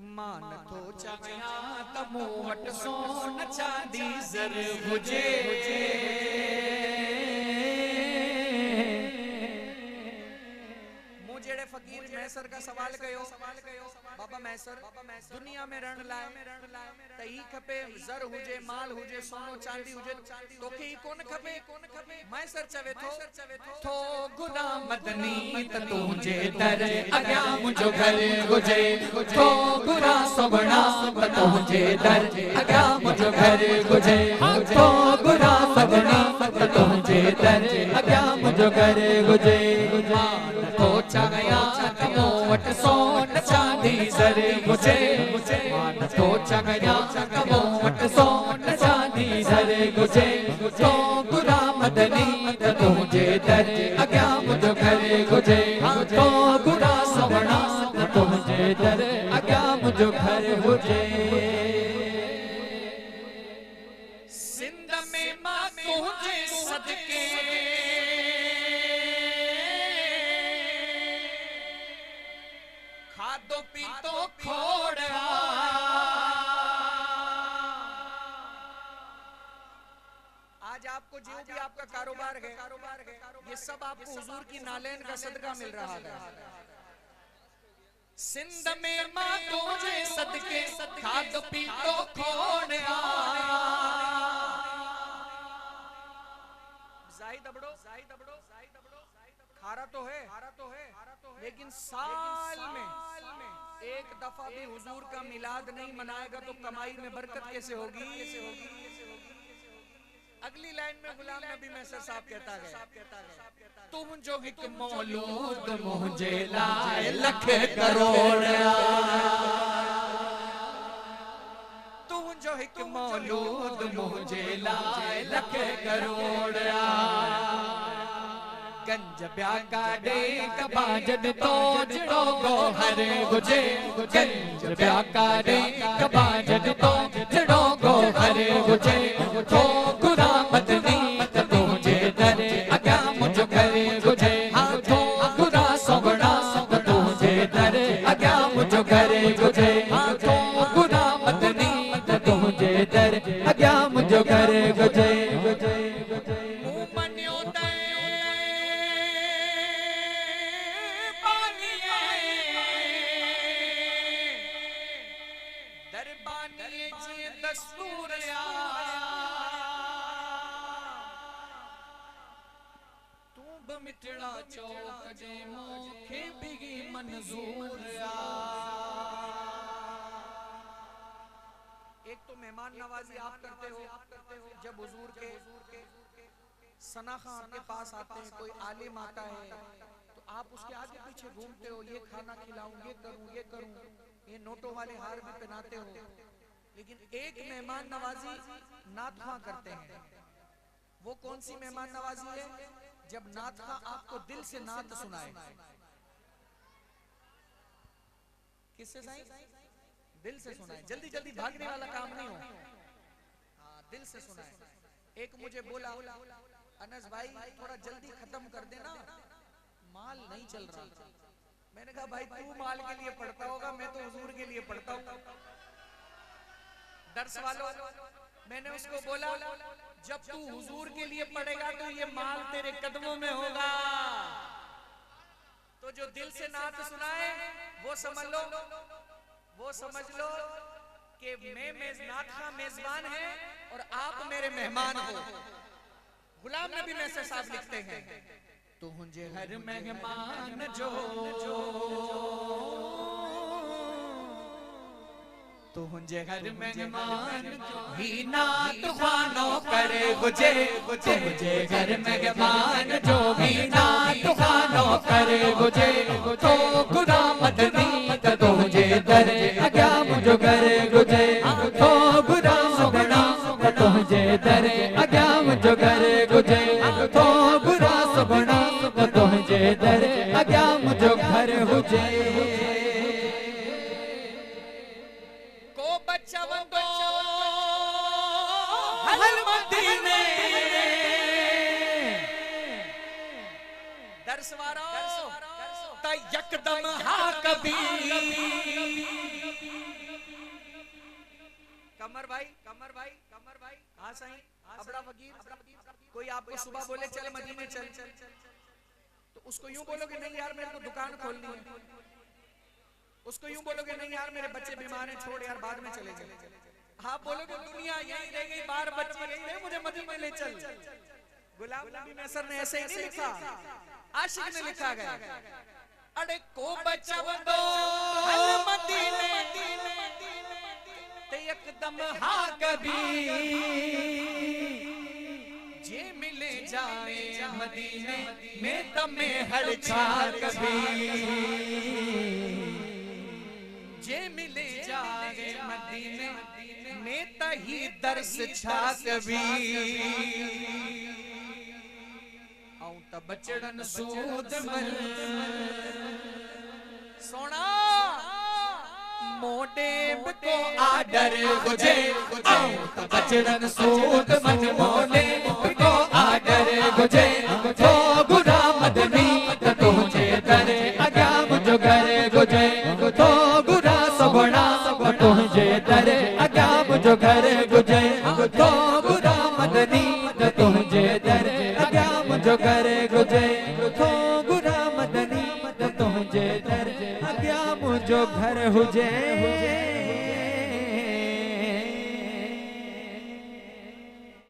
मान थो चाहिया त मूं वटि सोन चांदी ज़र हुजे। मूं जहिड़े फ़कीर मैसर का सवाल कयो, बाबा मैसर दुनिया में रहण लाइ त ही खपे, ज़र हुजे, माल हुजे, सोनो चांदी हुजे, तोखे ही कोन खपे। मैसर चवे थो गुलाम मदनी त तुंहिंजे दर अॻियां मुंहिंजो घर हुजे। थो गुलाम सोबणा त तुंहिंजे दर अॻियां मुंहिंजो घर हुजे। थो गुलाम सोबणा त तुंहिंजे दर अॻियां मुंहिंजो घर हुजे। थो चाहियां त मूं वटि सोन चांदी ज़र हुजे। थो चाहियां त मूं वटि सोन चांदी ज़र हुजे। थो गुलाम मदनी त तुंहिंजे दर अॻियां मुंहिंजो घर हुजे। थो गुलाम सोबणा त तुंहिंजे दर अॻियां मुंहिंजो घर हुजे। सिंध में मां तुंहिंजे सदके खाधो पीतो खोड़ा। आज आपको जो भी आपका कारोबार है, ये सब आपको हुजूर की नालेन का सदका मिल रहा है। सिंध में मां तुझे सदके खाधो पीतो खोड़ा। जाहिद अबड़ो खारा तो है, लेकिन साल में एक दफा भी हुजूर का मिलाद नहीं मनाएगा तो कमाई में बरकत कैसे होगी? अगली लाइन में गुलाम नबी मैसर साहब कहता है, तुम जो हिक मौलूद मुझे लाए लख करोड़। तुम जो हिक मौलूद मुझे लाए लख करोड़। गंज ब्या काडे कबाजन तो जड़ो गोहर गुजे। गंज ब्या काडे कबाजन तो जड़ो गोहर गुजे। थो गुलाम मदनी त तुंहिंजे दर अॻियां मुंहिंजो घर गुजे। थो गुलाम सोबणा त तुंहिंजे दर अॻियां मुंहिंजो घर गुजे। थो गुलाम मदनी त तुंहिंजे दर अॻियां मुंहिंजो घर गुजे। मिटड़ा चौक जे मोखे बिगी मंजूर। एक तो मेहमान नवाजी आप करते हो, जब हुजूर के सनाखा आपके पास आते हैं, कोई आलिम आता है तो आप उसके आगे पीछे घूमते हो, ये खाना खिलाऊं, ये करूं, ये नोटों वाले हार भी पहनाते हो। लेकिन एक मेहमान नवाजी नातखा करते हैं। वो कौन सी मेहमान नवाजी है? जब नातखा आपको दिल से नात सुनाए। किससे साईं? दिल से सुनाए। जल्दी जल्दी भागने वाला काम नहीं हो, दिल से सुनाए। एक मुझे बोला, अनस भाई थोड़ा जल्दी खत्म कर देना, माल नहीं चल रहा। मैंने कहा भाई तू माल के लिए पढ़ता होगा, मैं तो हुजूर के लिए पढ़ता हूँ। दर्स वालों, मैंने उसको बोला जब तू हुजूर के लिए पढ़ेगा तो ये माल तेरे कदमों में होगा। तो जो दिल से नात सुनाए वो समझ लो कि मैं नात का मेजबान है और आप मेरे मेहमान हो। गुलाम नबी मैसर साहब लिखते हैं, तुझे हर मेहमान जो तुझे हर मेहमान ही नात खानो करे गुजे। तुझे हर मेहमान जो भी नात खानो करे गुजे। तो गुलाम मदनी त तुझे दर अॻियां मुंहिंजो घर गुजे। तो गुलाम सोबणा त तुझे दर अॻियां मुंहिंजो घर गुजे। तो गुलाम सोबणा त तुझे दर अॻियां मुंहिंजो घर हुजे। यकदम हा कबीर कमर भाई हाँ साईं अबड़ा फकीर कोई आपको सुबह बोले चल मदीने चल तो उसको यूं बोलोगे नहीं यार मेरे को दुकान खोलनी है, उसको यूं बोलोगे नहीं यार मेरे बच्चे बीमार हैं छोड़ यार बाद में चले चले। हाँ बोलोगे दुनिया यही रह गई, बार बच्चे यही रहे, मुझे मदीने ले चल। गुलाम नबी मैसर ने ऐसे ही नहीं लिखा, आशिक ने लिखा गया अरे को बचाव दो मदीने ते एकदम हाँ कभी जे मिले जाए मदीने में तमे हर छा कभी, जे मिले जाए मदीने में तही दर्श छा कभी आऊं त बचड़न सूद मल सोना मोटे को आडर गुजे आऊं त बचड़न सूद मन मोले को आडर गुजे तो गुरा मदनी त तुझे दर अगा मुझो घर गुजे तो गुरा सबना तुझे दर अगा मुझो घर गुजे तो गुरा मदनी त तुझे दर अगा मुझो घर गुजे तो गुरा मदनी त तुझे दर अगा मुझो घर हुजे।